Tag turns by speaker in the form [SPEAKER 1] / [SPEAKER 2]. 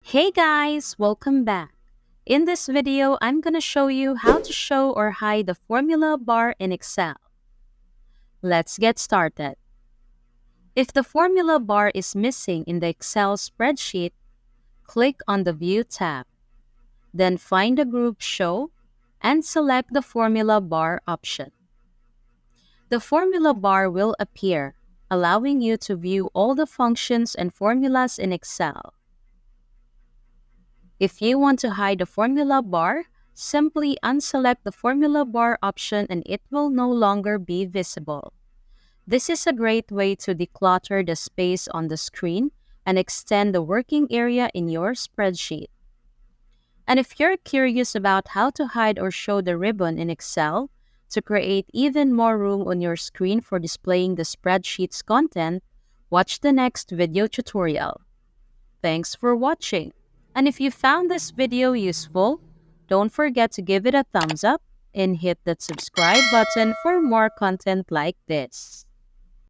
[SPEAKER 1] Hey guys, welcome back. In this video, I'm going to show you how to show or hide the formula bar in Excel. Let's get started. If the formula bar is missing in the Excel spreadsheet, click on the View tab. Then find the group Show and select the formula bar option. The formula bar will appear, allowing you to view all the functions and formulas in Excel. If you want to hide the formula bar, simply unselect the formula bar option and it will no longer be visible. This is a great way to declutter the space on the screen and extend the working area in your spreadsheet. And if you're curious about how to hide or show the ribbon in Excel to create even more room on your screen for displaying the spreadsheet's content, watch the next video tutorial. Thanks for watching. And if you found this video useful, don't forget to give it a thumbs up and hit that subscribe button for more content like this.